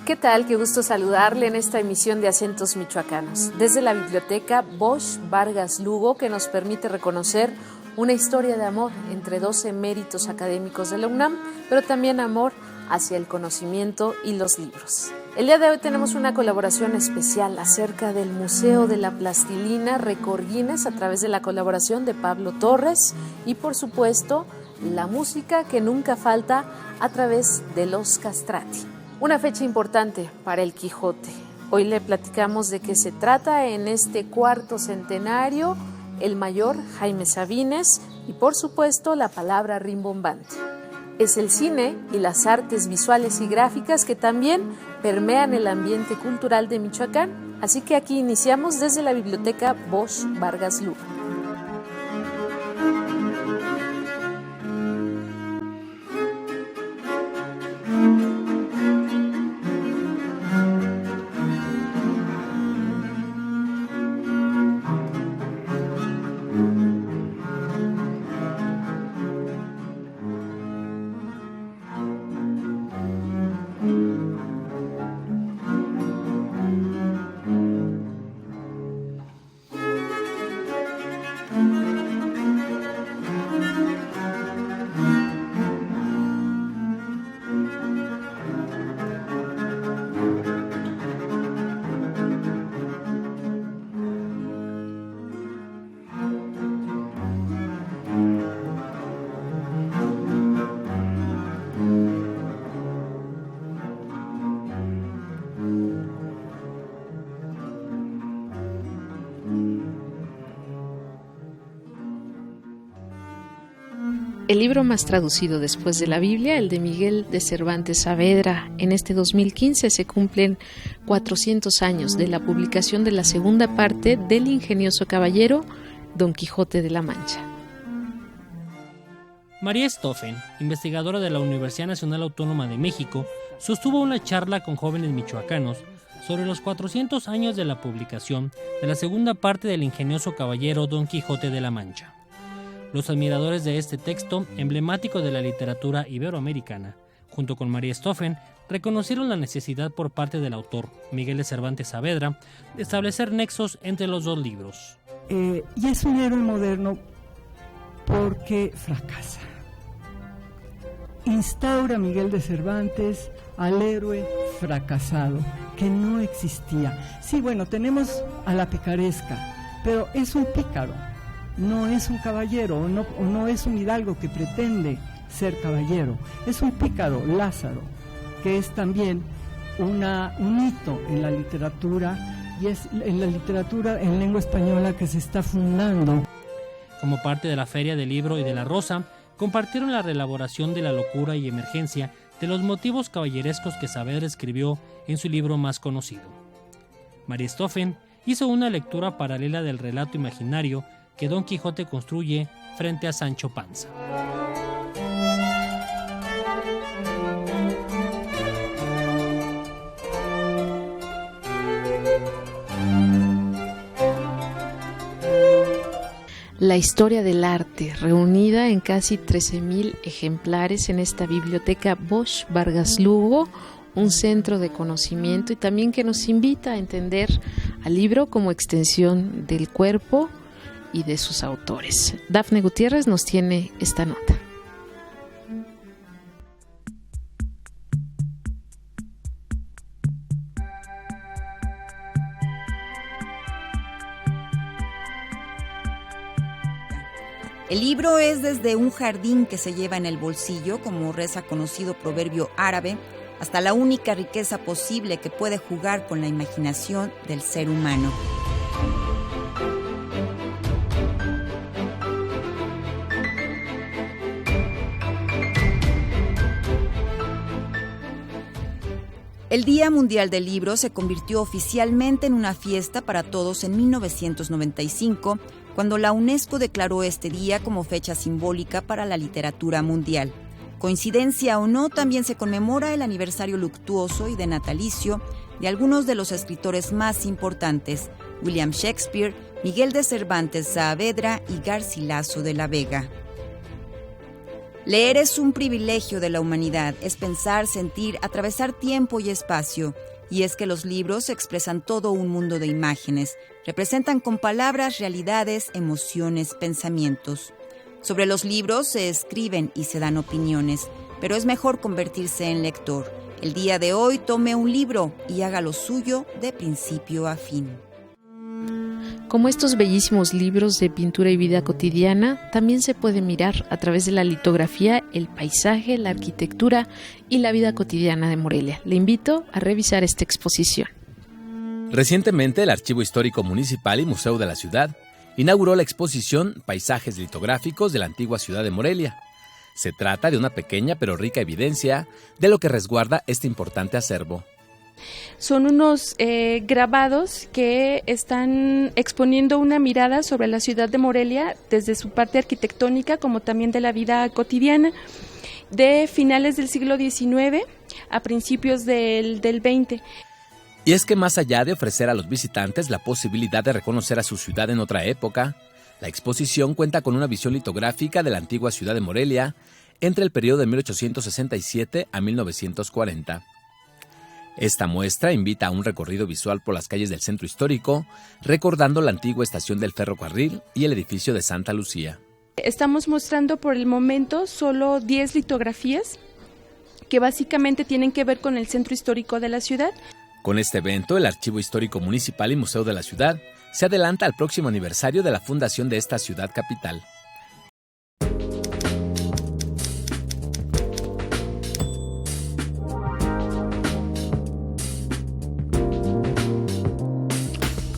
¿Qué tal? Qué gusto saludarle en esta emisión de Acentos Michoacanos, desde la biblioteca Bosch Vargas Lugo, que nos permite reconocer una historia de amor entre dos eméritos académicos de la UNAM, pero también amor hacia el conocimiento y los libros. El día de hoy tenemos una colaboración especial acerca del Museo de la Plastilina Récord Guinness a través de la colaboración de Pablo Torres y, por supuesto, la música que nunca falta a través de los Castrati. Una fecha importante para el Quijote. Hoy le platicamos de qué se trata en este cuarto centenario, el mayor Jaime Sabines y, por supuesto, la palabra rimbombante. Es el cine y las artes visuales y gráficas que también permean el ambiente cultural de Michoacán. Así que aquí iniciamos desde la biblioteca Bosch Vargas Lugo. El libro más traducido después de la Biblia, el de Miguel de Cervantes Saavedra. En este 2015 se cumplen 400 años de la publicación de la segunda parte del ingenioso caballero Don Quijote de la Mancha. María Stoffen, investigadora de la Universidad Nacional Autónoma de México, sostuvo una charla con jóvenes michoacanos sobre los 400 años de la publicación de la segunda parte del ingenioso caballero Don Quijote de la Mancha. Los admiradores de este texto, emblemático de la literatura iberoamericana, junto con María Stoffen, reconocieron la necesidad por parte del autor, Miguel de Cervantes Saavedra, de establecer nexos entre los dos libros. Y es un héroe moderno porque fracasa. Instaura Miguel de Cervantes al héroe fracasado, que no existía. Sí, bueno, tenemos a la picaresca, pero es un pícaro. No es un caballero, o no es un hidalgo que pretende ser caballero. Es un pícaro, Lázaro, que es también un hito en la literatura, y es en la literatura en lengua española que se está fundando. Como parte de la Feria del Libro y de la Rosa, compartieron la reelaboración de la locura y emergencia de los motivos caballerescos que Saavedra escribió en su libro más conocido. María Stoffen hizo una lectura paralela del relato imaginario que Don Quijote construye frente a Sancho Panza. La historia del arte, reunida en casi 13,000 ejemplares en esta biblioteca Bosch Vargas Lugo, un centro de conocimiento y también que nos invita a entender al libro como extensión del cuerpo y de sus autores. Dafne Gutiérrez nos tiene esta nota. El libro es desde un jardín que se lleva en el bolsillo, como reza conocido proverbio árabe, hasta la única riqueza posible que puede jugar con la imaginación del ser humano. El Día Mundial del Libro se convirtió oficialmente en una fiesta para todos en 1995, cuando la UNESCO declaró este día como fecha simbólica para la literatura mundial. Coincidencia o no, también se conmemora el aniversario luctuoso y de natalicio de algunos de los escritores más importantes, William Shakespeare, Miguel de Cervantes Saavedra y Garcilaso de la Vega. Leer es un privilegio de la humanidad, es pensar, sentir, atravesar tiempo y espacio. Y es que los libros expresan todo un mundo de imágenes, representan con palabras realidades, emociones, pensamientos. Sobre los libros se escriben y se dan opiniones, pero es mejor convertirse en lector. El día de hoy tome un libro y haga lo suyo de principio a fin. Como estos bellísimos libros de pintura y vida cotidiana, también se puede mirar a través de la litografía el paisaje, la arquitectura y la vida cotidiana de Morelia. Le invito a revisar esta exposición. Recientemente, el Archivo Histórico Municipal y Museo de la Ciudad inauguró la exposición Paisajes litográficos de la antigua ciudad de Morelia. Se trata de una pequeña pero rica evidencia de lo que resguarda este importante acervo. Son unos grabados que están exponiendo una mirada sobre la ciudad de Morelia desde su parte arquitectónica como también de la vida cotidiana de finales del siglo XIX a principios del XX. Y es que más allá de ofrecer a los visitantes la posibilidad de reconocer a su ciudad en otra época, la exposición cuenta con una visión litográfica de la antigua ciudad de Morelia entre el periodo de 1867 a 1940. Esta muestra invita a un recorrido visual por las calles del centro histórico, recordando la antigua estación del ferrocarril y el edificio de Santa Lucía. Estamos mostrando por el momento solo 10 litografías que básicamente tienen que ver con el centro histórico de la ciudad. Con este evento, el Archivo Histórico Municipal y Museo de la Ciudad se adelanta al próximo aniversario de la fundación de esta ciudad capital.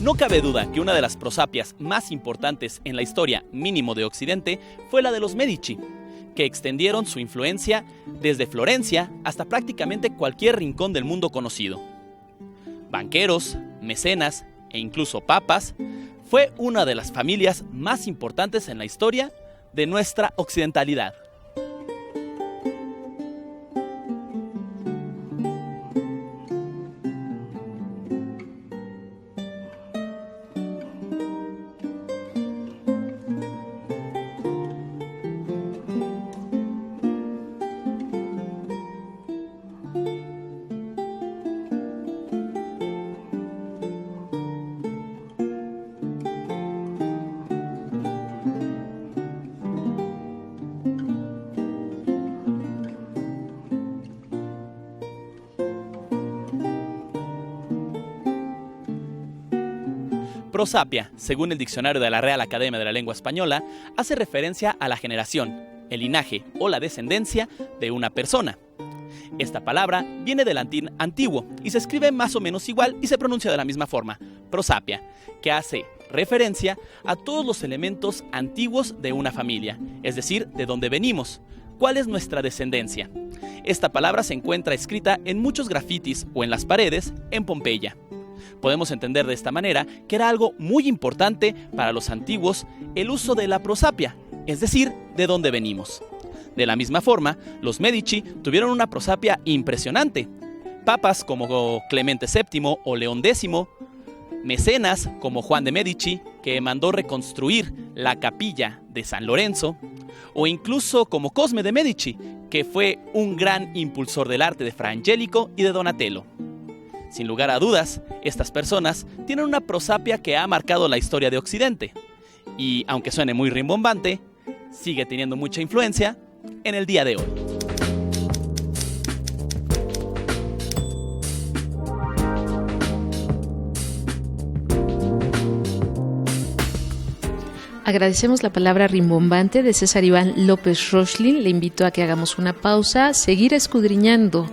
No cabe duda que una de las prosapias más importantes en la historia mínimo de Occidente fue la de los Medici, que extendieron su influencia desde Florencia hasta prácticamente cualquier rincón del mundo conocido. Banqueros, mecenas e incluso papas, fue una de las familias más importantes en la historia de nuestra occidentalidad. Prosapia, según el diccionario de la Real Academia de la Lengua Española, hace referencia a la generación, el linaje o la descendencia de una persona. Esta palabra viene del latín antiguo y se escribe más o menos igual y se pronuncia de la misma forma, prosapia, que hace referencia a todos los elementos antiguos de una familia, es decir, de dónde venimos, cuál es nuestra descendencia. Esta palabra se encuentra escrita en muchos grafitis o en las paredes en Pompeya. Podemos entender de esta manera que era algo muy importante para los antiguos el uso de la prosapia, es decir, de dónde venimos. De la misma forma, los Medici tuvieron una prosapia impresionante. Papas como Clemente VII o León X, mecenas como Juan de Medici, que mandó reconstruir la capilla de San Lorenzo, o incluso como Cosme de Medici, que fue un gran impulsor del arte de Fra Angelico y de Donatello. Sin lugar a dudas, estas personas tienen una prosapia que ha marcado la historia de Occidente y, aunque suene muy rimbombante, sigue teniendo mucha influencia en el día de hoy. Agradecemos la palabra rimbombante de César Iván López Rochlin. Le invito a que hagamos una pausa, seguir escudriñando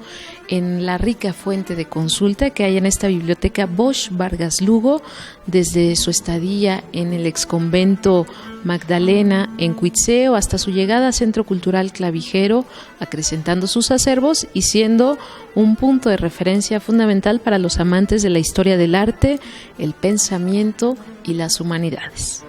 en la rica fuente de consulta que hay en esta biblioteca Bosch Vargas Lugo, desde su estadía en el exconvento Magdalena en Cuitzeo hasta su llegada a Centro Cultural Clavijero, acrecentando sus acervos y siendo un punto de referencia fundamental para los amantes de la historia del arte, el pensamiento y las humanidades.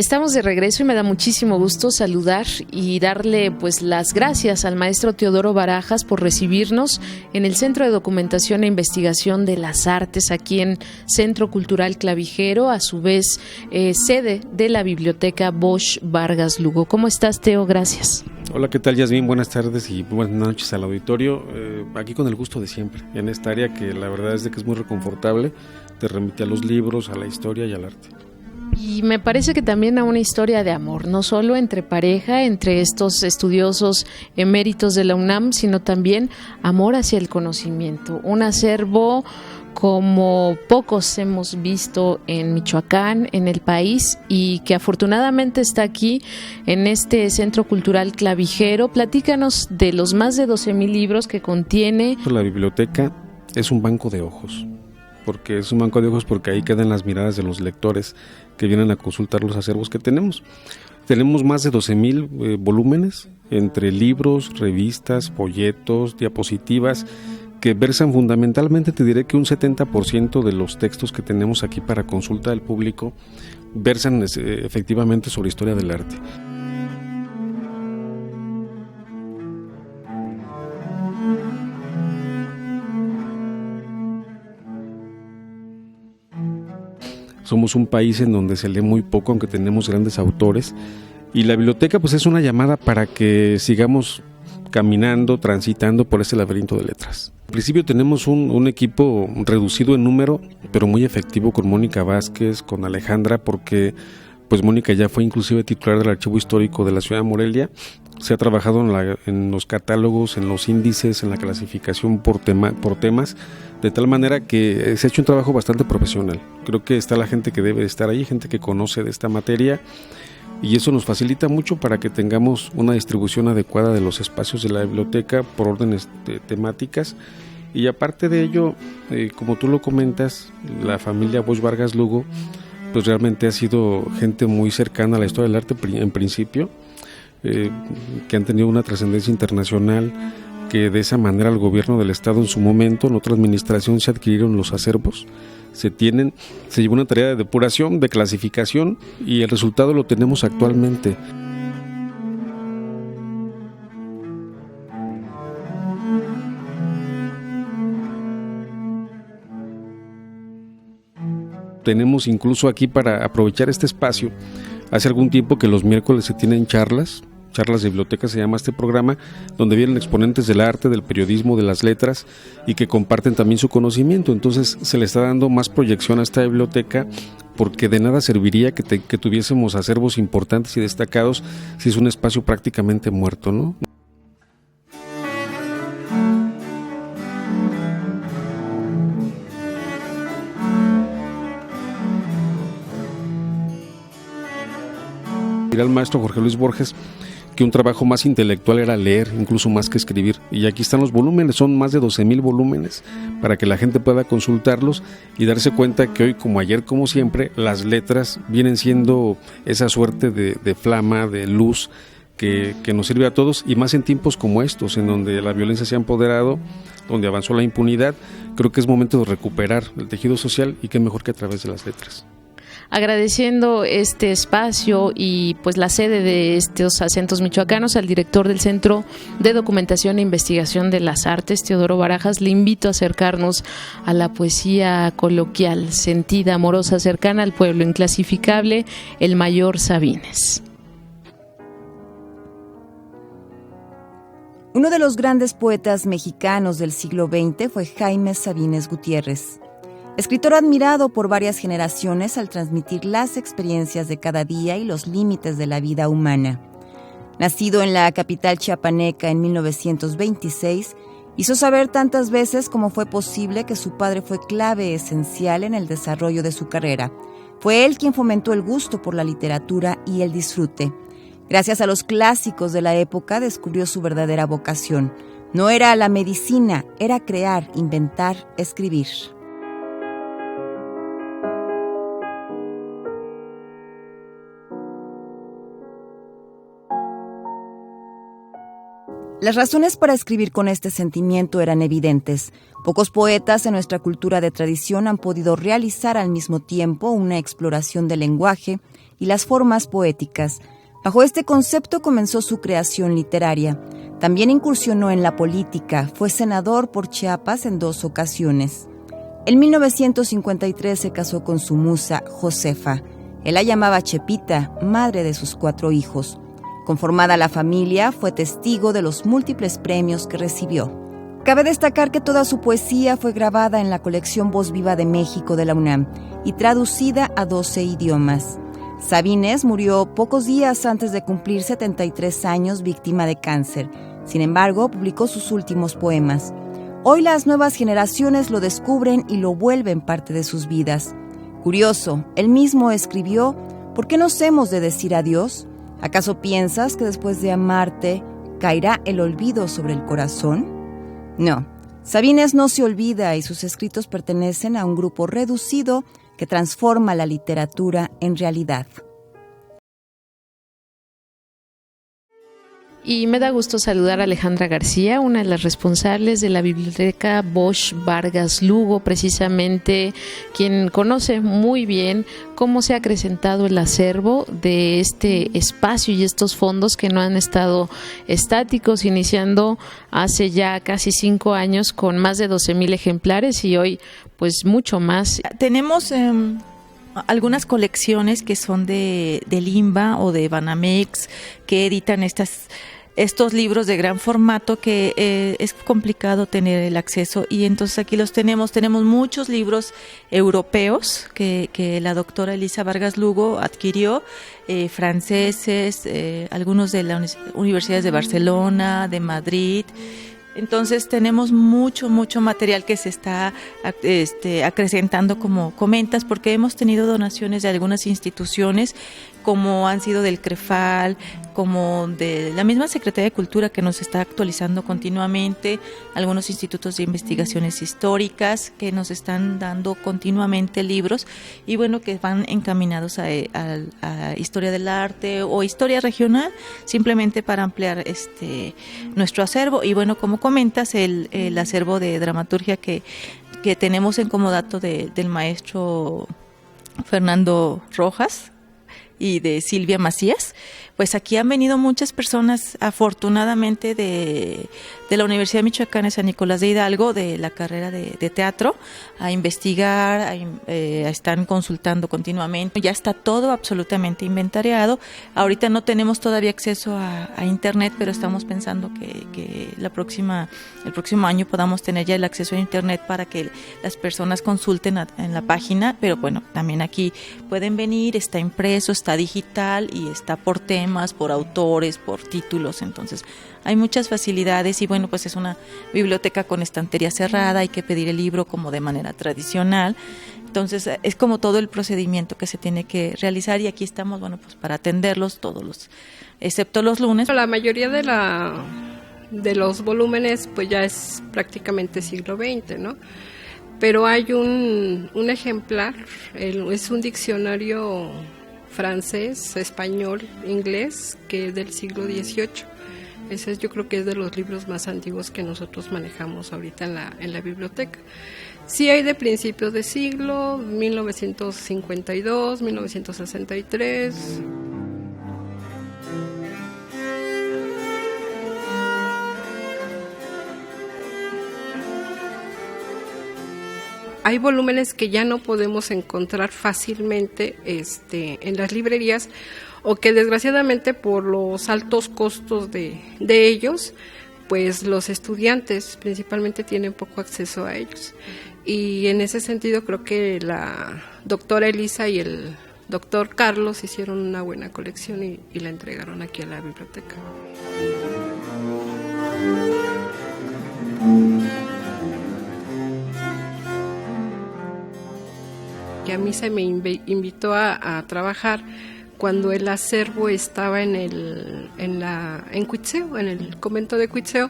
Estamos de regreso y me da muchísimo gusto saludar y darle pues las gracias al maestro Teodoro Barajas por recibirnos en el Centro de Documentación e Investigación de las Artes, aquí en Centro Cultural Clavijero, a su vez sede de la Biblioteca Bosch Vargas Lugo. ¿Cómo estás, Teo? Gracias. Hola, ¿qué tal, Yasmín? Buenas tardes y buenas noches al auditorio. Aquí con el gusto de siempre, en esta área que la verdad es de que es muy reconfortable, te remite a los libros, a la historia y al arte. Y me parece que también a una historia de amor, no solo entre pareja, entre estos estudiosos eméritos de la UNAM, sino también amor hacia el conocimiento. Un acervo como pocos hemos visto en Michoacán, en el país, y que afortunadamente está aquí en este Centro Cultural Clavijero. Platícanos de los más de 12,000 libros que contiene. La biblioteca es un banco de ojos. Porque es un banco de ojos porque ahí quedan las miradas de los lectores que vienen a consultar los acervos que tenemos. Tenemos más de 12,000 volúmenes entre libros, revistas, folletos, diapositivas que versan fundamentalmente, te diré que un 70% de los textos que tenemos aquí para consulta del público versan efectivamente sobre historia del arte. Somos un país en donde se lee muy poco, aunque tenemos grandes autores, y la biblioteca pues es una llamada para que sigamos caminando, transitando por ese laberinto de letras. Al principio tenemos un equipo reducido en número, pero muy efectivo, con Mónica Vázquez, con Alejandra, porque pues Mónica ya fue inclusive titular del Archivo Histórico de la Ciudad de Morelia. Se ha trabajado en los catálogos, en los índices, en la clasificación por temas, de tal manera que se ha hecho un trabajo bastante profesional. Creo que está la gente que debe estar ahí, gente que conoce de esta materia, y eso nos facilita mucho para que tengamos una distribución adecuada de los espacios de la biblioteca por órdenes temáticas. Y aparte de ello, como tú lo comentas, la familia Bosch Vargas Lugo pues realmente ha sido gente muy cercana a la historia del arte en principio, que han tenido una trascendencia internacional, que de esa manera el gobierno del estado en su momento, en otra administración, se adquirieron los acervos, se llevó una tarea de depuración, de clasificación, y el resultado lo tenemos actualmente. Tenemos incluso aquí, para aprovechar este espacio, hace algún tiempo que los miércoles se tienen charlas de biblioteca, se llama este programa, donde vienen exponentes del arte, del periodismo, de las letras, y que comparten también su conocimiento. Entonces se le está dando más proyección a esta biblioteca, porque de nada serviría que tuviésemos acervos importantes y destacados si es un espacio prácticamente muerto, ¿no? Dirá el maestro Jorge Luis Borges que un trabajo más intelectual era leer, incluso más que escribir. Y aquí están los volúmenes, son más de 12,000 volúmenes, para que la gente pueda consultarlos y darse cuenta que hoy, como ayer, como siempre, las letras vienen siendo esa suerte de flama, de luz, que nos sirve a todos, y más en tiempos como estos, en donde la violencia se ha empoderado, donde avanzó la impunidad. Creo que es momento de recuperar el tejido social, y qué mejor que a través de las letras. Agradeciendo este espacio y pues la sede de estos acentos michoacanos al director del Centro de Documentación e Investigación de las Artes, Teodoro Barajas, le invito a acercarnos a la poesía coloquial, sentida, amorosa, cercana al pueblo, inclasificable, el mayor Sabines. Uno de los grandes poetas mexicanos del siglo XX fue Jaime Sabines Gutiérrez. Escritor admirado por varias generaciones al transmitir las experiencias de cada día y los límites de la vida humana. Nacido en la capital chiapaneca en 1926, hizo saber tantas veces cómo fue posible que su padre fue clave esencial en el desarrollo de su carrera. Fue él quien fomentó el gusto por la literatura y el disfrute. Gracias a los clásicos de la época descubrió su verdadera vocación. No era la medicina, era crear, inventar, escribir. Las razones para escribir con este sentimiento eran evidentes. Pocos poetas en nuestra cultura de tradición han podido realizar al mismo tiempo una exploración del lenguaje y las formas poéticas. Bajo este concepto comenzó su creación literaria. También incursionó en la política, fue senador por Chiapas en 2 ocasiones. En 1953 se casó con su musa, Josefa. Él la llamaba Chepita, madre de sus 4 hijos. Conformada la familia, fue testigo de los múltiples premios que recibió. Cabe destacar que toda su poesía fue grabada en la colección Voz Viva de México de la UNAM y traducida a 12 idiomas. Sabines murió pocos días antes de cumplir 73 años víctima de cáncer. Sin embargo, publicó sus últimos poemas. Hoy las nuevas generaciones lo descubren y lo vuelven parte de sus vidas. Curioso, él mismo escribió: ¿por qué nos hemos de decir adiós? ¿Acaso piensas que después de amarte caerá el olvido sobre el corazón? No, Sabines no se olvida y sus escritos pertenecen a un grupo reducido que transforma la literatura en realidad. Y me da gusto saludar a Alejandra García, una de las responsables de la biblioteca Bosch Vargas Lugo, precisamente quien conoce muy bien cómo se ha acrecentado el acervo de este espacio y estos fondos que no han estado estáticos, iniciando hace ya casi 5 años con más de 12,000 ejemplares y hoy pues mucho más. Tenemos algunas colecciones que son de Limba o de Banamex, que editan estos libros de gran formato que es complicado tener el acceso, y entonces aquí los tenemos muchos libros europeos que la doctora Elisa Vargas Lugo adquirió, franceses, algunos de las universidades de Barcelona, de Madrid. Entonces tenemos mucho material que se está acrecentando, como comentas, porque hemos tenido donaciones de algunas instituciones, como han sido del CREFAL, como de la misma Secretaría de Cultura, que nos está actualizando continuamente, algunos institutos de investigaciones históricas que nos están dando continuamente libros, y bueno, que van encaminados a historia del arte o historia regional, simplemente para ampliar nuestro acervo. Y bueno, como comentas, el acervo de dramaturgia que tenemos en comodato del maestro Fernando Rojas y de Silvia Macías, pues aquí han venido muchas personas, afortunadamente, de la Universidad Michoacana de San Nicolás de Hidalgo, de la carrera de teatro, a investigar, están consultando continuamente. Ya está todo absolutamente inventariado. Ahorita no tenemos todavía acceso a internet, pero estamos pensando que el próximo año podamos tener ya el acceso a internet para que las personas consulten en la página. Pero bueno, también aquí pueden venir, está impreso, está digital y está por temas, por autores, por títulos. Entonces hay muchas facilidades y bueno, pues es una biblioteca con estantería cerrada, hay que pedir el libro como de manera tradicional. Entonces es como todo el procedimiento que se tiene que realizar, y aquí estamos, bueno, pues para atenderlos excepto los lunes. La mayoría de los volúmenes pues ya es prácticamente siglo XX, ¿no? Pero hay un ejemplar, es un diccionario francés, español, inglés, que es del siglo XVIII. Ese yo creo que es de los libros más antiguos que nosotros manejamos ahorita en la biblioteca. Sí hay de principios de siglo, 1952, 1963... Hay volúmenes que ya no podemos encontrar fácilmente en las librerías, o que desgraciadamente por los altos costos de ellos, pues los estudiantes principalmente tienen poco acceso a ellos. Y en ese sentido creo que la doctora Elisa y el doctor Carlos hicieron una buena colección y la entregaron aquí a la biblioteca. Que a mí se me invitó a trabajar cuando el acervo estaba en Cuitzeo, en el convento de Cuitzeo.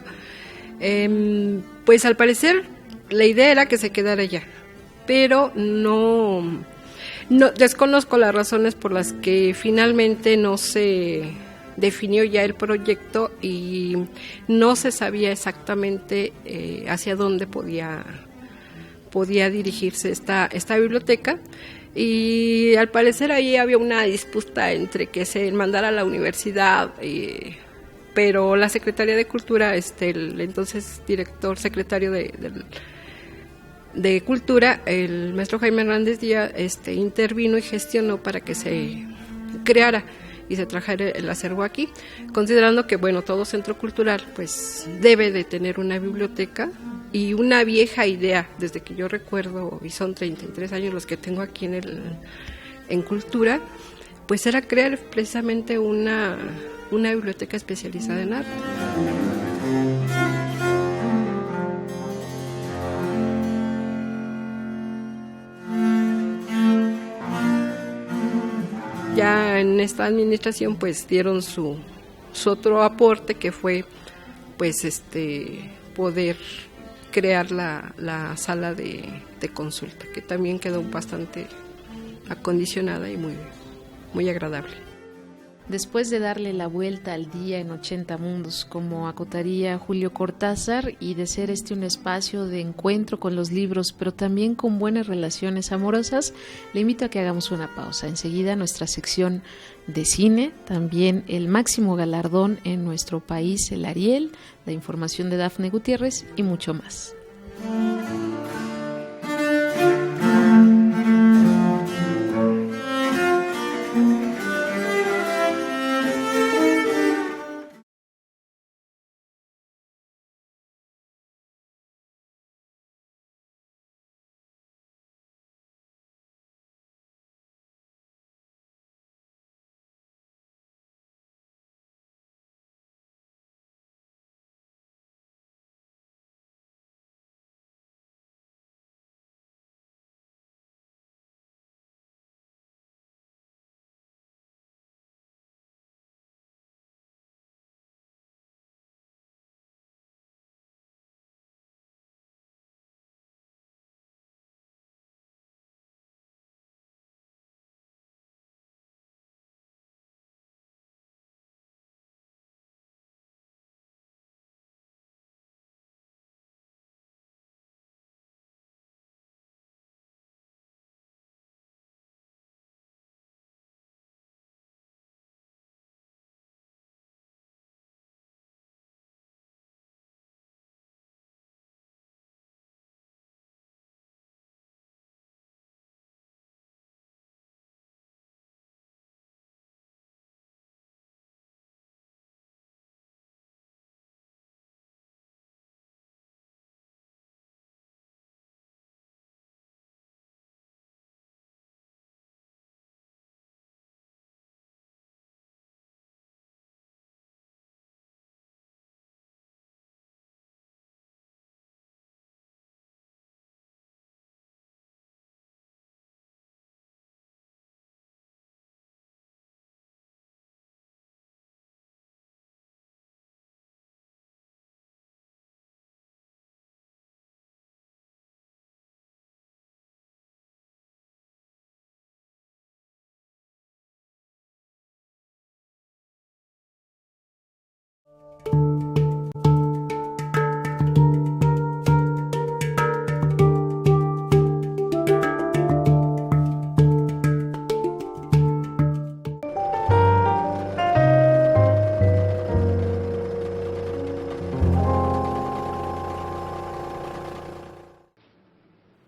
Pues al parecer la idea era que se quedara allá, pero no desconozco las razones por las que finalmente no se definió ya el proyecto y no se sabía exactamente hacia dónde podía dirigirse esta biblioteca, y al parecer ahí había una disputa entre que se mandara a la universidad, pero la Secretaría de Cultura, el entonces secretario de Cultura, el maestro Jaime Hernández Díaz, intervino y gestionó para que se creara y se trajera el acervo aquí, considerando que, bueno, todo centro cultural pues debe de tener una biblioteca, y una vieja idea, desde que yo recuerdo, y son 33 años los que tengo aquí en Cultura, pues era crear precisamente una biblioteca especializada en arte. Ya en esta administración pues dieron su otro aporte, que fue pues poder crear la sala de consulta, que también quedó bastante acondicionada y muy agradable. Después de darle la vuelta al día en 80 mundos, como acotaría Julio Cortázar, y de ser un espacio de encuentro con los libros, pero también con buenas relaciones amorosas, le invito a que hagamos una pausa. Enseguida nuestra sección de cine, también el máximo galardón en nuestro país, el Ariel, la información de Dafne Gutiérrez y mucho más.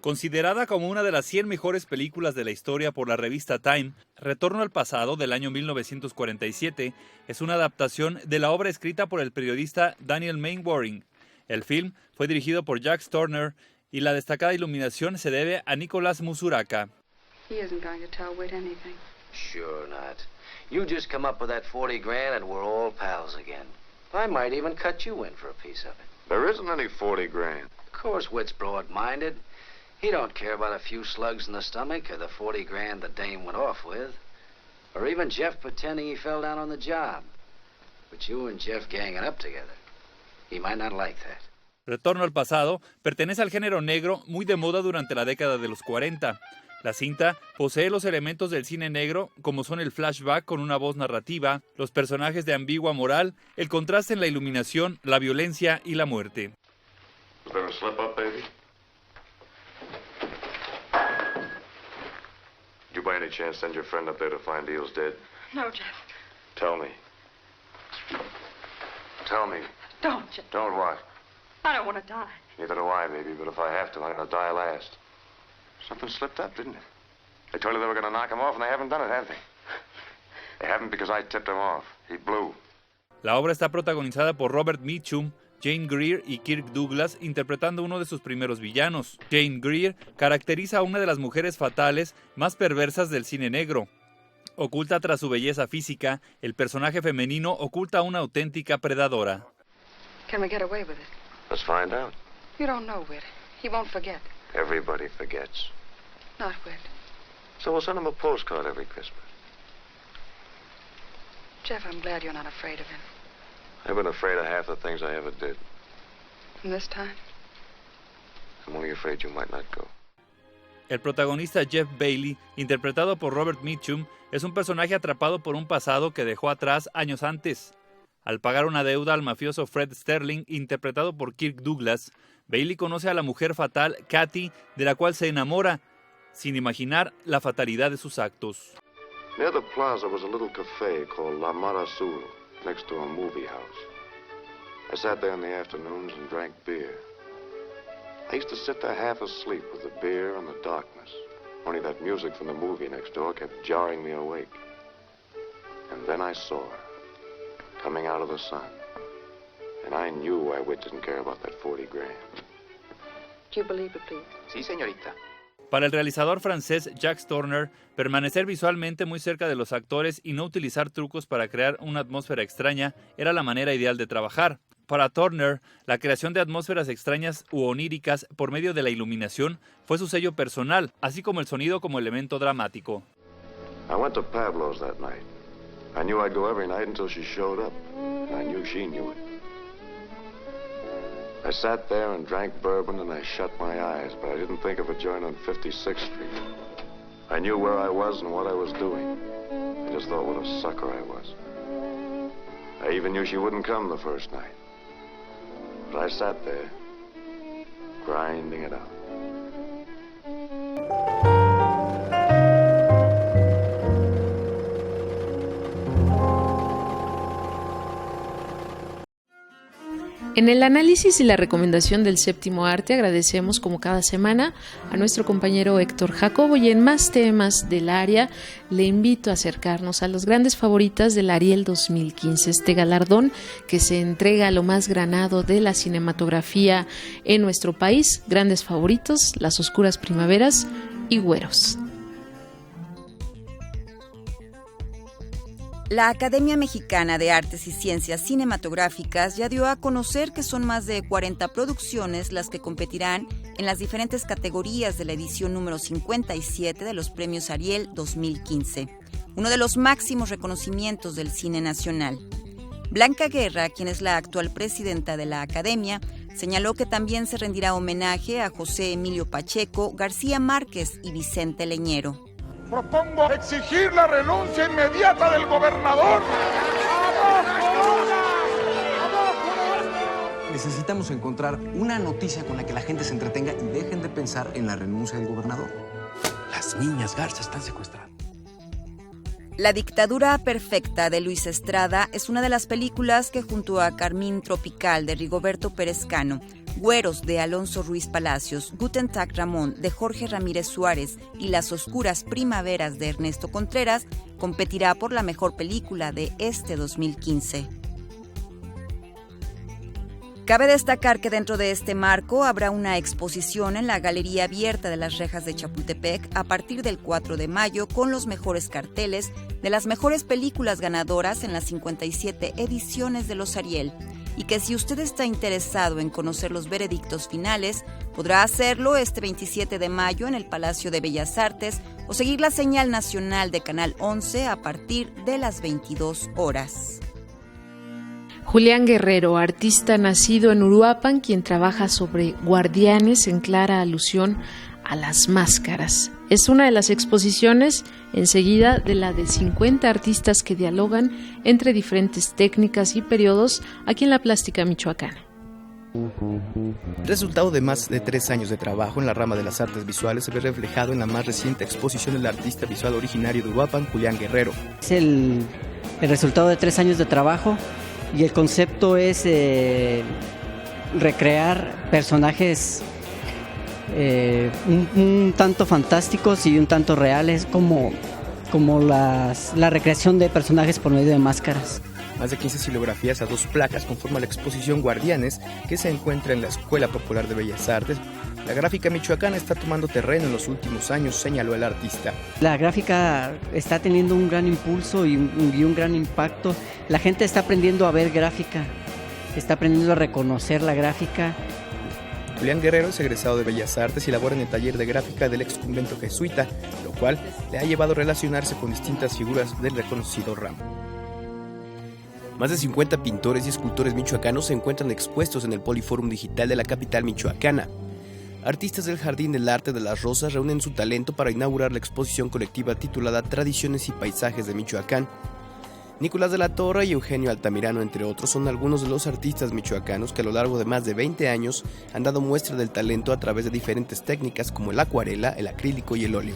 Considerada como una de las 100 mejores películas de la historia por la revista Time, Retorno al pasado, del año 1947, es una adaptación de la obra escrita por el periodista Daniel Mainwaring. El film fue dirigido por Jacques Turner y la destacada iluminación se debe a Nicolás Musuraca. He isn't going to tell Whit anything. Sure not. You just come up with that 40 grand and we're all pals again. I might even cut you in for a piece of it. There isn't any 40 grand. Of course, Whit's broad-minded. He don't care about a few slugs in the stomach or the 40 grand the dame went off with. Or even Jeff pretending he fell down on the job. But you and Jeff ganging up together, he might not like that. Retorno al pasado pertenece al género negro, muy de moda durante la década de los 40. La cinta posee los elementos del cine negro, como son el flashback con una voz narrativa, los personajes de ambigua moral, el contraste en la iluminación, la violencia y la muerte. Better slip up, baby. Did you by any chance send your friend up there to find Eels dead? No, Jeff. Tell me. Tell me. Don't, Jeff. Don't what? I don't want to die. Neither do I, baby, but if I have to, I'm going to die last. Something slipped up, didn't it? They told you they were going to knock him off, and they haven't done it, have they? They haven't because I tipped him off. He blew. La obra está protagonizada por Robert Mitchum, Jane Greer y Kirk Douglas interpretando uno de sus primeros villanos. Jane Greer caracteriza a una de las mujeres fatales más perversas del cine negro. Oculta tras su belleza física, el personaje femenino oculta a una auténtica predadora. Can we get away with it? Let's find out. You don't know, Whit. He won't forget. Everybody forgets. Not Whit. So we'll send him a postcard every Christmas. Jeff, I'm glad you're not afraid of him. I've been afraid of half the things I ever did. And this time? I'm only afraid you might not go. El protagonista Jeff Bailey, interpretado por Robert Mitchum, es un personaje atrapado por un pasado que dejó atrás años antes. Al pagar una deuda al mafioso Fred Sterling, interpretado por Kirk Douglas, Bailey conoce a la mujer fatal Kathy, de la cual se enamora, sin imaginar la fatalidad de sus actos. Near the plaza was a little cafe called La Mar Azul, next to a movie house. I sat there in the afternoons and drank beer. I used to sit there half asleep with the beer and the darkness. Only that music from the movie next door kept jarring me awake. And then I saw her, coming out of the sun. And I knew why Whit didn't care about that 40 grand. Do you believe it, please? Sí, señorita. Para el realizador francés Jacques Tourneur, permanecer visualmente muy cerca de los actores y no utilizar trucos para crear una atmósfera extraña era la manera ideal de trabajar. Para Tourneur, la creación de atmósferas extrañas u oníricas por medio de la iluminación fue su sello personal, así como el sonido como elemento dramático. I went to Pablo's that night. I knew I'd go every night until she showed up. And I knew she knew it. I sat there and drank bourbon and I shut my eyes, but I didn't think of a joint on 56th Street. I knew where I was and what I was doing. I just thought what a sucker I was. I even knew she wouldn't come the first night. But I sat there, grinding it out. En el análisis y la recomendación del séptimo arte agradecemos como cada semana a nuestro compañero Héctor Jacobo, y en más temas del área le invito a acercarnos a los grandes favoritas del Ariel 2015, este galardón que se entrega a lo más granado de la cinematografía en nuestro país. Grandes favoritos, Las oscuras primaveras y Güeros. La Academia Mexicana de Artes y Ciencias Cinematográficas ya dio a conocer que son más de 40 producciones las que competirán en las diferentes categorías de la edición número 57 de los Premios Ariel 2015, uno de los máximos reconocimientos del cine nacional. Blanca Guerra, quien es la actual presidenta de la Academia, señaló que también se rendirá homenaje a José Emilio Pacheco, García Márquez y Vicente Leñero. Propongo exigir la renuncia inmediata del gobernador. Necesitamos encontrar una noticia con la que la gente se entretenga y dejen de pensar en la renuncia del gobernador. Las niñas Garza están secuestradas. La dictadura perfecta de Luis Estrada es una de las películas que, junto a Carmín Tropical de Rigoberto Pérez Cano, Güeros de Alonso Ruiz Palacios, Guten Tag Ramón de Jorge Ramírez Suárez y Las oscuras primaveras de Ernesto Contreras, competirá por la mejor película de este 2015. Cabe destacar que dentro de este marco habrá una exposición en la Galería Abierta de las Rejas de Chapultepec a partir del 4 de mayo con los mejores carteles de las mejores películas ganadoras en las 57 ediciones de los Ariel, y que si usted está interesado en conocer los veredictos finales, podrá hacerlo este 27 de mayo en el Palacio de Bellas Artes o seguir la señal nacional de Canal 11 a partir de las 22 horas. Julián Guerrero, artista nacido en Uruapan, quien trabaja sobre guardianes en clara alusión a las máscaras. es una de las exposiciones enseguida de la de 50 artistas que dialogan entre diferentes técnicas y periodos aquí en la plástica michoacana. Resultado de más de 3 años de trabajo en la rama de las artes visuales se ve reflejado en la más reciente exposición del artista visual originario de Uruapan, Julián Guerrero. Es el resultado de 3 años de trabajo y el concepto es recrear personajes un tanto fantásticos y un tanto reales, como la recreación de personajes por medio de máscaras. Más de 15 silografías a 2 placas conforman la exposición Guardianes, que se encuentra en la Escuela Popular de Bellas Artes. La gráfica michoacana está tomando terreno en los últimos años, señaló el artista. La gráfica está teniendo un gran impulso y un gran impacto. La gente está aprendiendo a ver gráfica, está aprendiendo a reconocer la gráfica. Julián Guerrero es egresado de Bellas Artes y labora en el taller de gráfica del ex convento jesuita, lo cual le ha llevado a relacionarse con distintas figuras del reconocido ramo. Más de 50 pintores y escultores michoacanos se encuentran expuestos en el Poliforum Digital de la capital michoacana. Artistas del Jardín del Arte de las Rosas reúnen su talento para inaugurar la exposición colectiva titulada Tradiciones y Paisajes de Michoacán. Nicolás de la Torre y Eugenio Altamirano, entre otros, son algunos de los artistas michoacanos que a lo largo de más de 20 años han dado muestra del talento a través de diferentes técnicas como la acuarela, el acrílico y el óleo.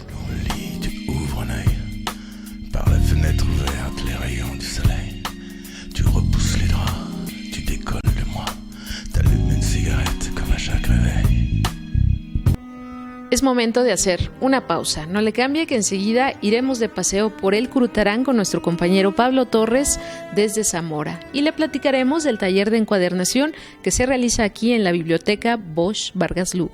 Es momento de hacer una pausa. No le cambie, que enseguida iremos de paseo por el Curutarán con nuestro compañero Pablo Torres desde Zamora y le platicaremos del taller de encuadernación que se realiza aquí en la biblioteca Bosch Vargas Lugo.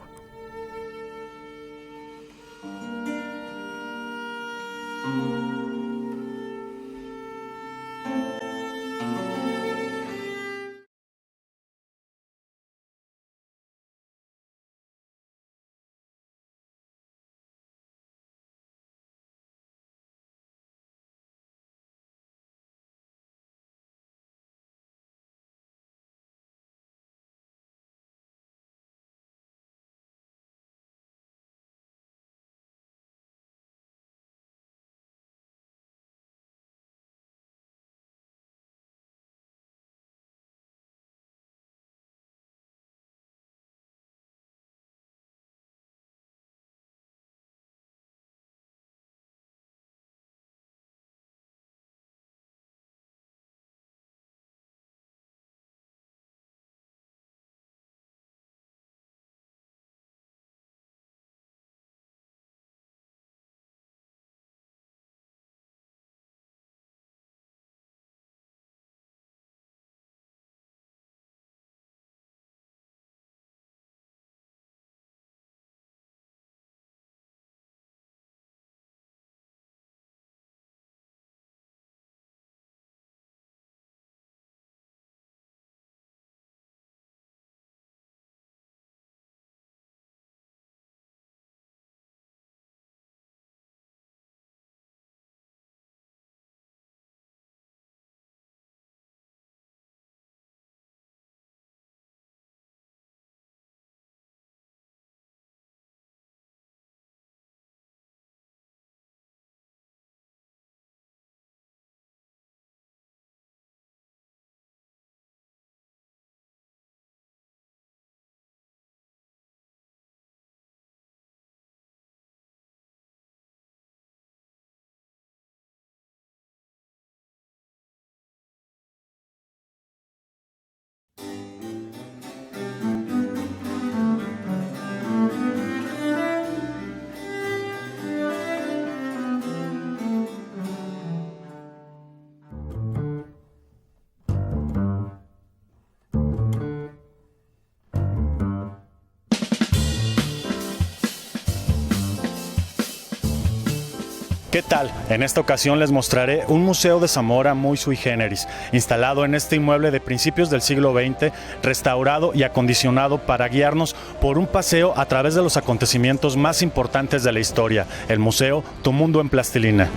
¿Qué tal? En esta ocasión les mostraré un museo de Zamora muy sui generis, instalado en este inmueble de principios del siglo XX, restaurado y acondicionado para guiarnos por un paseo a través de los acontecimientos más importantes de la historia, el museo Tu Mundo en Plastilina.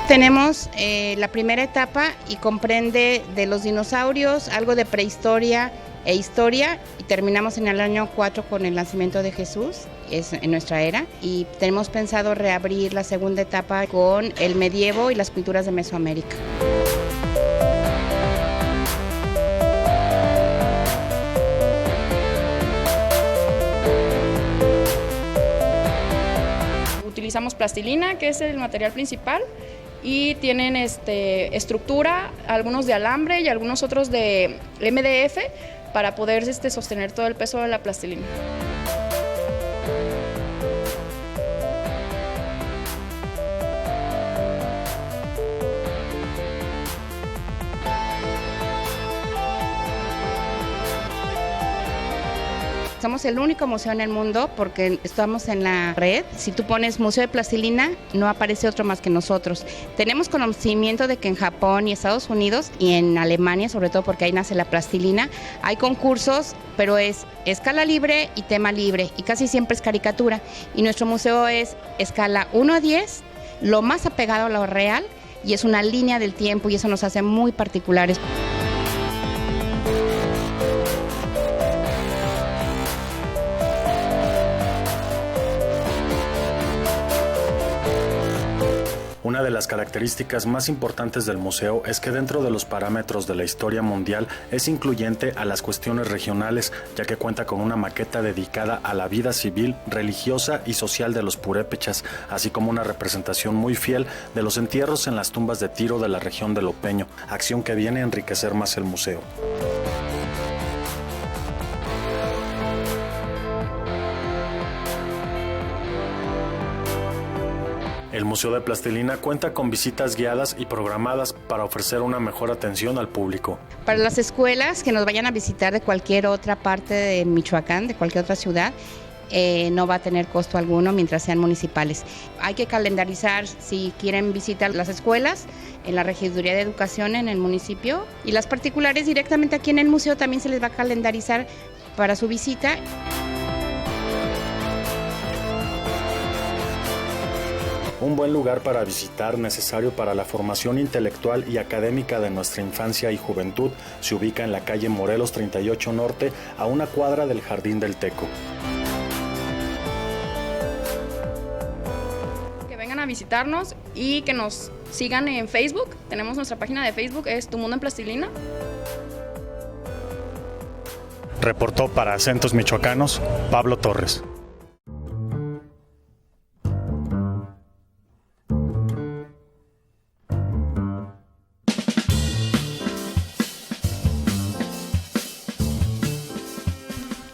Tenemos la primera etapa y comprende de los dinosaurios, algo de prehistoria e historia, y terminamos en el año 4 con el nacimiento de Jesús, es en nuestra era, y tenemos pensado reabrir la segunda etapa con el medievo y las culturas de Mesoamérica. Utilizamos plastilina, que es el material principal, y tienen estructura, algunos de alambre y algunos otros de MDF para poder sostener todo el peso de la plastilina. Somos el único museo en el mundo porque estamos en la red. Si tú pones Museo de Plastilina, no aparece otro más que nosotros. Tenemos conocimiento de que en Japón y Estados Unidos y en Alemania, sobre todo porque ahí nace la plastilina, hay concursos, pero es escala libre y tema libre, y casi siempre es caricatura. Y nuestro museo es escala 1 a 10, lo más apegado a lo real, y es una línea del tiempo, y eso nos hace muy particulares. Una de las características más importantes del museo es que dentro de los parámetros de la historia mundial es incluyente a las cuestiones regionales, ya que cuenta con una maqueta dedicada a la vida civil, religiosa y social de los purépechas, así como una representación muy fiel de los entierros en las tumbas de Tiro de la región del Opeño, acción que viene a enriquecer más el museo. El Museo de Plastilina cuenta con visitas guiadas y programadas para ofrecer una mejor atención al público. Para las escuelas que nos vayan a visitar de cualquier otra parte de Michoacán, de cualquier otra ciudad, no va a tener costo alguno mientras sean municipales. Hay que calendarizar si quieren visitar las escuelas en la Regiduría de Educación en el municipio, y las particulares directamente aquí en el museo también se les va a calendarizar para su visita. Un buen lugar para visitar, necesario para la formación intelectual y académica de nuestra infancia y juventud, se ubica en la calle Morelos 38 Norte, a una cuadra del Jardín del Teco. Que vengan a visitarnos y que nos sigan en Facebook. Tenemos nuestra página de Facebook, es Tu Mundo en Plastilina. Reportó para Acentos Michoacanos, Pablo Torres.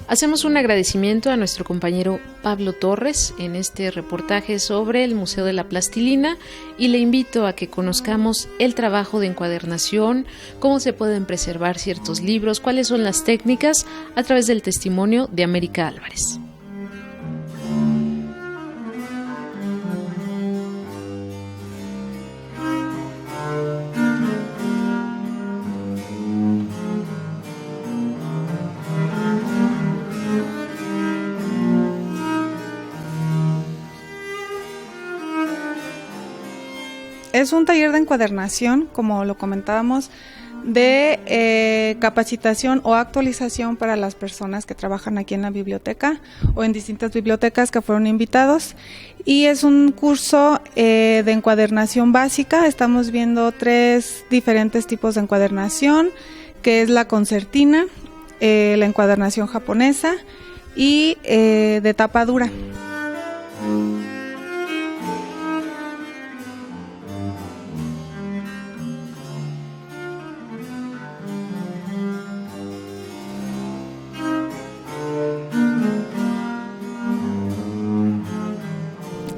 Hacemos un agradecimiento a nuestro compañero Pablo Torres en este reportaje sobre el Museo de la Plastilina, y le invito a que conozcamos el trabajo de encuadernación, cómo se pueden preservar ciertos libros, cuáles son las técnicas, a través del testimonio de América Álvarez. Es un taller de encuadernación, como lo comentábamos, de capacitación o actualización para las personas que trabajan aquí en la biblioteca o en distintas bibliotecas que fueron invitados, y es un curso de encuadernación básica. Estamos viendo 3 diferentes tipos de encuadernación, que es la concertina, la encuadernación japonesa y de tapa dura.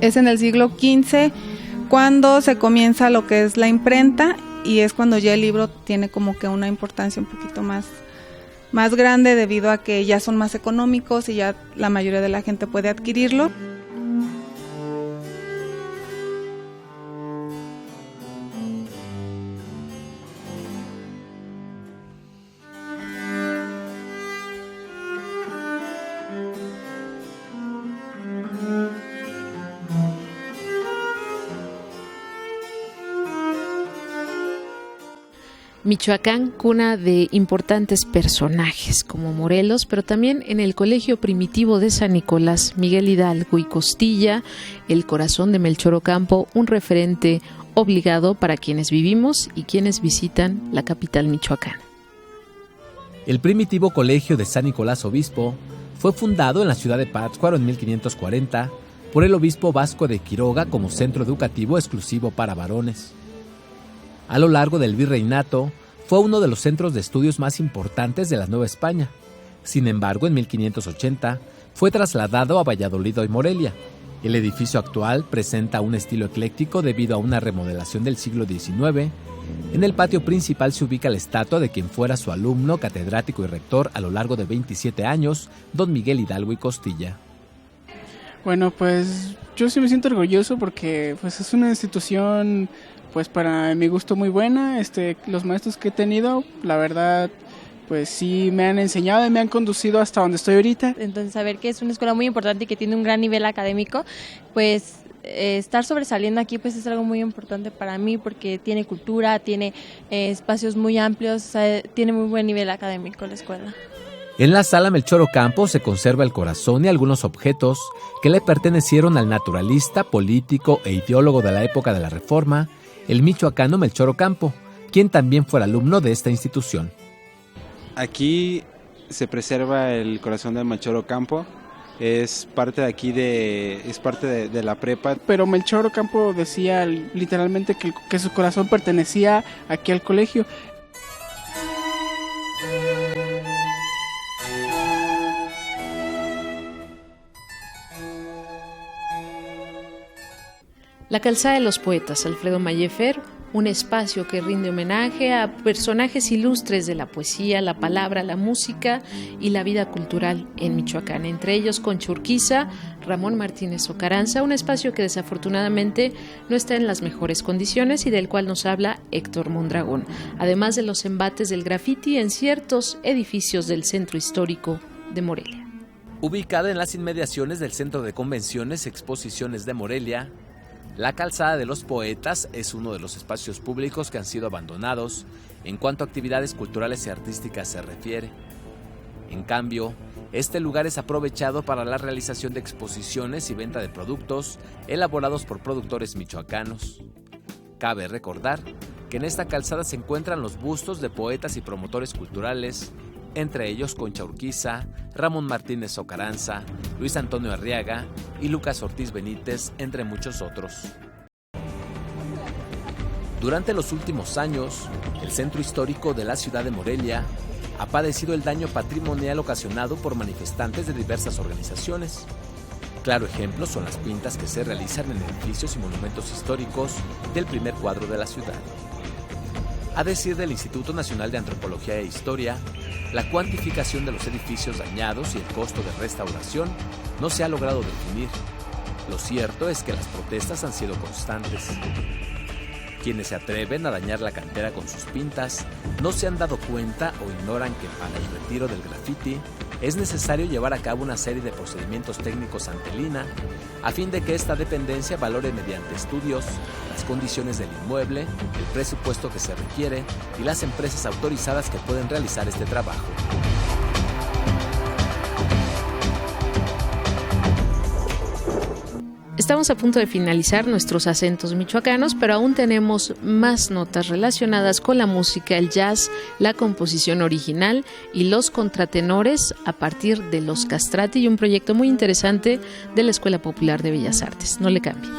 Es en el siglo XV cuando se comienza lo que es la imprenta, y es cuando ya el libro tiene como que una importancia un poquito más grande, debido a que ya son más económicos y ya la mayoría de la gente puede adquirirlo. Michoacán, cuna de importantes personajes como Morelos, pero también en el Colegio Primitivo de San Nicolás, Miguel Hidalgo y Costilla, el corazón de Melchor Ocampo, un referente obligado para quienes vivimos y quienes visitan la capital michoacana. El Primitivo Colegio de San Nicolás Obispo fue fundado en la ciudad de Pátzcuaro en 1540 por el obispo Vasco de Quiroga como centro educativo exclusivo para varones. A lo largo del virreinato, fue uno de los centros de estudios más importantes de la Nueva España. Sin embargo, en 1580 fue trasladado a Valladolid y Morelia. El edificio actual presenta un estilo ecléctico debido a una remodelación del siglo XIX. En el patio principal se ubica la estatua de quien fuera su alumno, catedrático y rector a lo largo de 27 años, don Miguel Hidalgo y Costilla. Bueno, pues yo sí me siento orgulloso porque pues es una institución pues para mi gusto muy buena. Los maestros que he tenido, la verdad, pues sí me han enseñado y me han conducido hasta donde estoy ahorita. Entonces, saber que es una escuela muy importante y que tiene un gran nivel académico, pues estar sobresaliendo aquí pues es algo muy importante para mí porque tiene cultura, tiene espacios muy amplios, o sea, tiene muy buen nivel académico la escuela. En la sala Melchor Ocampo se conserva el corazón y algunos objetos que le pertenecieron al naturalista, político e ideólogo de la época de la Reforma, el michoacano Melchor Ocampo, quien también fue alumno de esta institución. Aquí se preserva el corazón de Melchor Ocampo, es parte de aquí es parte de la prepa. Pero Melchor Ocampo decía literalmente que su corazón pertenecía aquí al colegio. La Calzada de los Poetas, Alfredo Mallefer, un espacio que rinde homenaje a personajes ilustres de la poesía, la palabra, la música y la vida cultural en Michoacán, entre ellos Concha Urquiza, Ramón Martínez Ocaranza, un espacio que desafortunadamente no está en las mejores condiciones y del cual nos habla Héctor Mondragón, además de los embates del graffiti en ciertos edificios del centro histórico de Morelia. Ubicada en las inmediaciones del Centro de Convenciones y Exposiciones de Morelia, la Calzada de los Poetas es uno de los espacios públicos que han sido abandonados en cuanto a actividades culturales y artísticas se refiere. En cambio, este lugar es aprovechado para la realización de exposiciones y venta de productos elaborados por productores michoacanos. Cabe recordar que en esta calzada se encuentran los bustos de poetas y promotores culturales, entre ellos Concha Urquiza, Ramón Martínez Ocaranza, Luis Antonio Arriaga y Lucas Ortiz Benítez, entre muchos otros. Durante los últimos años, el centro histórico de la ciudad de Morelia ha padecido el daño patrimonial ocasionado por manifestantes de diversas organizaciones. Claro ejemplo son las pintas que se realizan en edificios y monumentos históricos del primer cuadro de la ciudad. A decir del Instituto Nacional de Antropología e Historia, la cuantificación de los edificios dañados y el costo de restauración no se ha logrado definir. Lo cierto es que las protestas han sido constantes. Quienes se atreven a dañar la cantera con sus pintas no se han dado cuenta o ignoran que para el retiro del graffiti es necesario llevar a cabo una serie de procedimientos técnicos ante el INAH a fin de que esta dependencia valore mediante estudios las condiciones del inmueble, el presupuesto que se requiere y las empresas autorizadas que pueden realizar este trabajo. Estamos a punto de finalizar nuestros acentos michoacanos, pero aún tenemos más notas relacionadas con la música, el jazz, la composición original y los contratenores a partir de Los Castrati y un proyecto muy interesante de la Escuela Popular de Bellas Artes. No le cambie.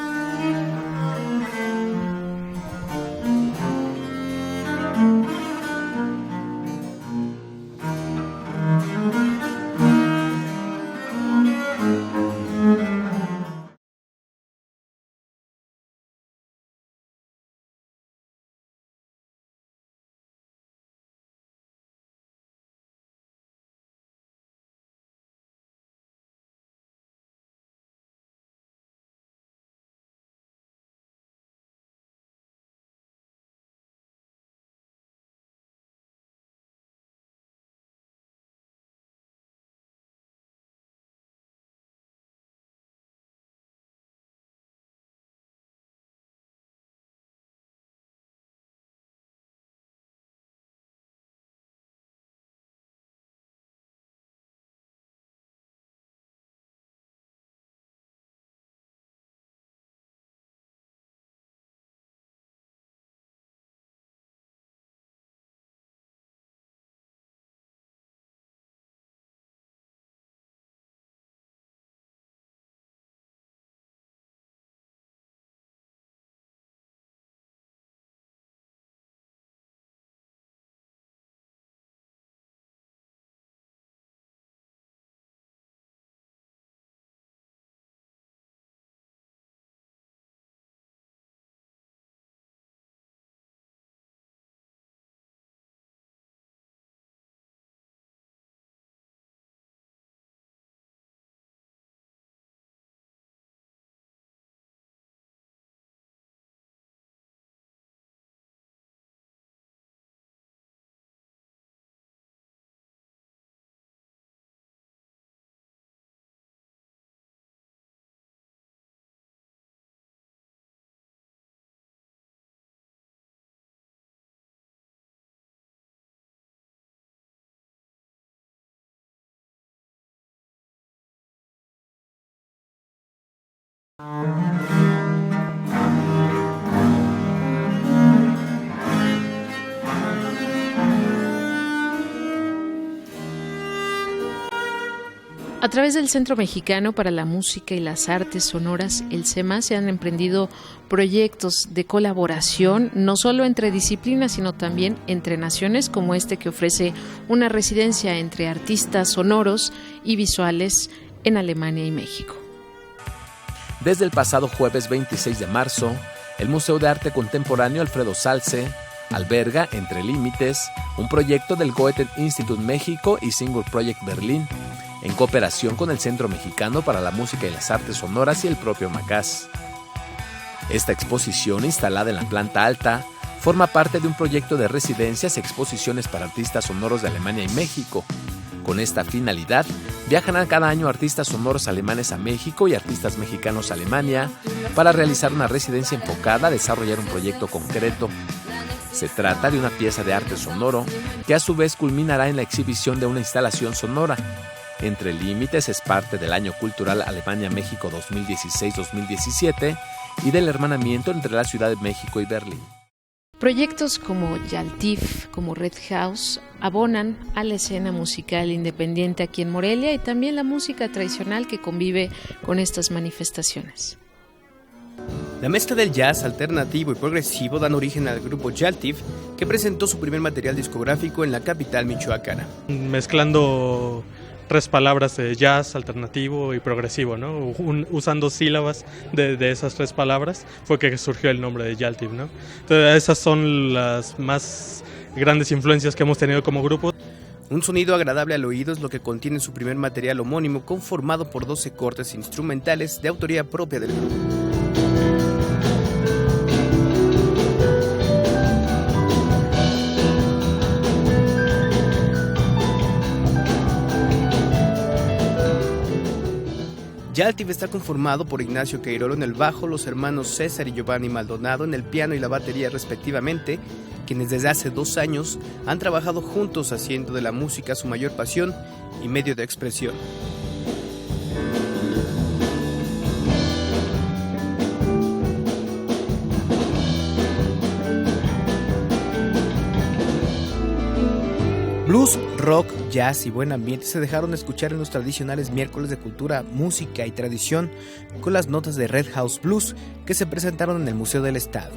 A través del Centro Mexicano para la Música y las Artes Sonoras, el CEMA, se han emprendido proyectos de colaboración, no solo entre disciplinas, sino también entre naciones, como este que ofrece una residencia entre artistas sonoros y visuales en Alemania y México. Desde el pasado jueves 26 de marzo, el Museo de Arte Contemporáneo Alfredo Salce alberga Entre Límites, un proyecto del Goethe-Institut México y Single Project Berlín, en cooperación con el Centro Mexicano para la Música y las Artes Sonoras y el propio Macás. Esta exposición, instalada en la planta alta, forma parte de un proyecto de residencias y exposiciones para artistas sonoros de Alemania y México. Con esta finalidad, viajan cada año artistas sonoros alemanes a México y artistas mexicanos a Alemania para realizar una residencia enfocada a desarrollar un proyecto concreto. Se trata de una pieza de arte sonoro que a su vez culminará en la exhibición de una instalación sonora. Entre Límites es parte del Año Cultural Alemania-México 2016-2017 y del hermanamiento entre la Ciudad de México y Berlín. Proyectos como Yaltif, como Red House, abonan a la escena musical independiente aquí en Morelia y también la música tradicional que convive con estas manifestaciones. La mezcla del jazz alternativo y progresivo dan origen al grupo Yaltif, que presentó su primer material discográfico en la capital michoacana. Mezclando 3 palabras de jazz, alternativo y progresivo, ¿no? Usando sílabas de esas 3 palabras fue que surgió el nombre de Yaltif, ¿no? Entonces esas son las más grandes influencias que hemos tenido como grupo. Un sonido agradable al oído es lo que contiene su primer material homónimo, conformado por 12 cortes instrumentales de autoría propia del grupo. Yaltif está conformado por Ignacio Queirolo en el bajo, los hermanos César y Giovanni Maldonado en el piano y la batería respectivamente, quienes desde hace 2 años han trabajado juntos haciendo de la música su mayor pasión y medio de expresión. Blues, rock, jazz y buen ambiente se dejaron escuchar en los tradicionales miércoles de cultura, música y tradición con las notas de Red House Blues que se presentaron en el Museo del Estado.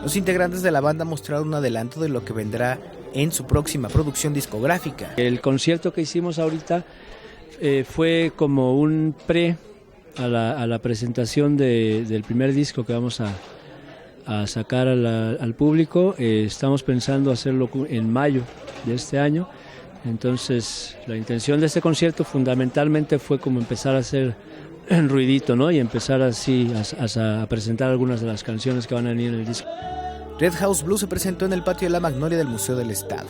Los integrantes de la banda mostraron un adelanto de lo que vendrá en su próxima producción discográfica. El concierto que hicimos ahorita fue como un pre a la presentación del primer disco que vamos a sacar al público. Estamos pensando hacerlo en mayo de este año. Entonces la intención de este concierto fundamentalmente fue como empezar a hacer ruidito, ¿no? Y empezar así a presentar algunas de las canciones que van a venir en el disco. Red House Blues se presentó en el patio de la Magnolia del Museo del Estado.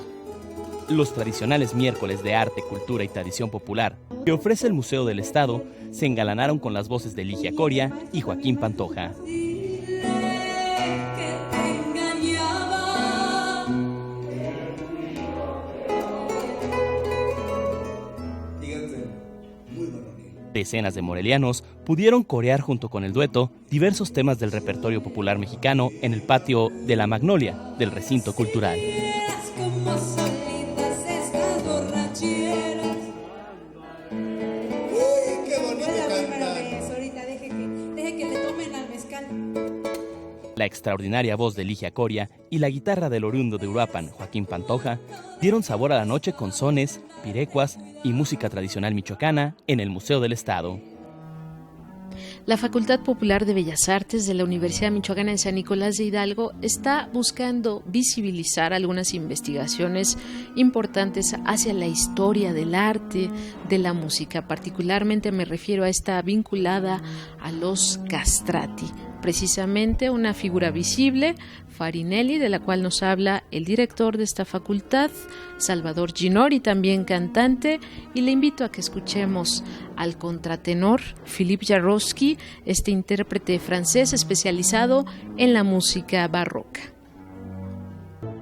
Los tradicionales miércoles de arte, cultura y tradición popular que ofrece el Museo del Estado se engalanaron con las voces de Ligia Coria y Joaquín Pantoja. Decenas de morelianos pudieron corear junto con el dueto diversos temas del repertorio popular mexicano en el patio de la Magnolia del recinto cultural. La extraordinaria voz de Ligia Coria y la guitarra del oriundo de Uruapan, Joaquín Pantoja, dieron sabor a la noche con sones, pirecuas y música tradicional michoacana en el Museo del Estado. La Facultad Popular de Bellas Artes de la Universidad Michoacana de San Nicolás de Hidalgo está buscando visibilizar algunas investigaciones importantes hacia la historia del arte, de la música. Particularmente me refiero a esta vinculada a los castrati. precisamente una figura visible, Farinelli, de la cual nos habla el director de esta facultad, Salvador Ginori, también cantante, y le invito a que escuchemos al contratenor Philippe Jaroussky, este intérprete francés especializado en la música barroca.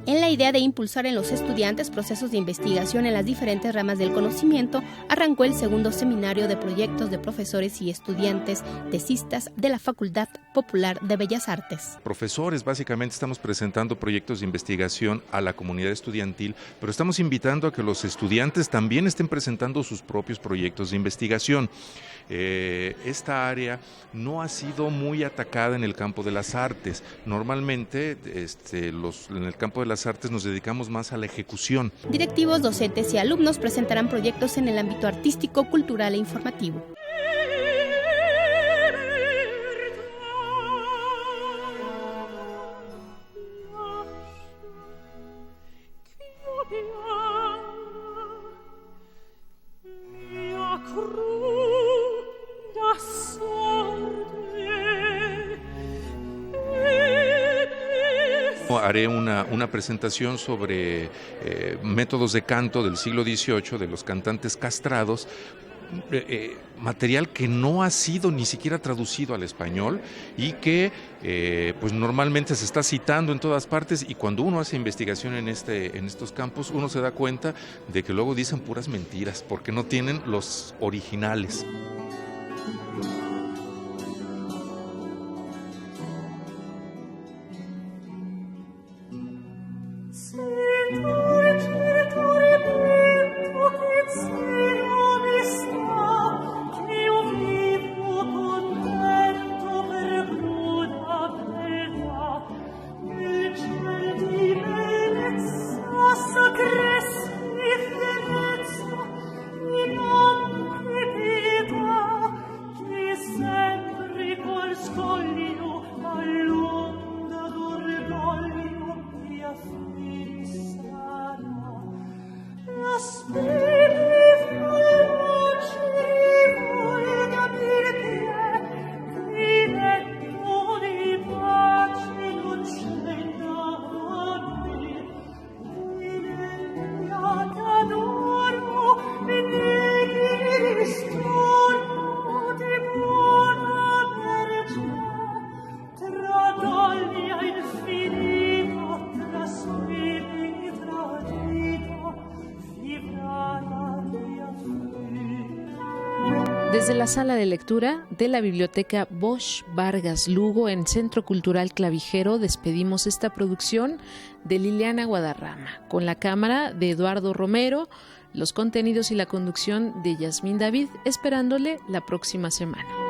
En la idea de impulsar en los estudiantes procesos de investigación en las diferentes ramas del conocimiento, arrancó el segundo seminario de proyectos de profesores y estudiantes tesistas de la Facultad Popular de Bellas Artes. Profesores, básicamente estamos presentando proyectos de investigación a la comunidad estudiantil, pero estamos invitando a que los estudiantes también estén presentando sus propios proyectos de investigación. Esta área no ha sido muy atacada en el campo de las artes. Normalmente en el campo de las artes nos dedicamos más a la ejecución. Directivos, docentes y alumnos presentarán proyectos en el ámbito artístico, cultural e informativo. Haré una presentación sobre métodos de canto del siglo XVIII, de los cantantes castrados, material que no ha sido ni siquiera traducido al español y que pues normalmente se está citando en todas partes, y cuando uno hace investigación en estos campos uno se da cuenta de que luego dicen puras mentiras porque no tienen los originales. Desde la sala de lectura de la Biblioteca Bosch Vargas Lugo en Centro Cultural Clavijero despedimos esta producción de Liliana Guadarrama, con la cámara de Eduardo Romero, los contenidos y la conducción de Yasmín David, esperándole la próxima semana.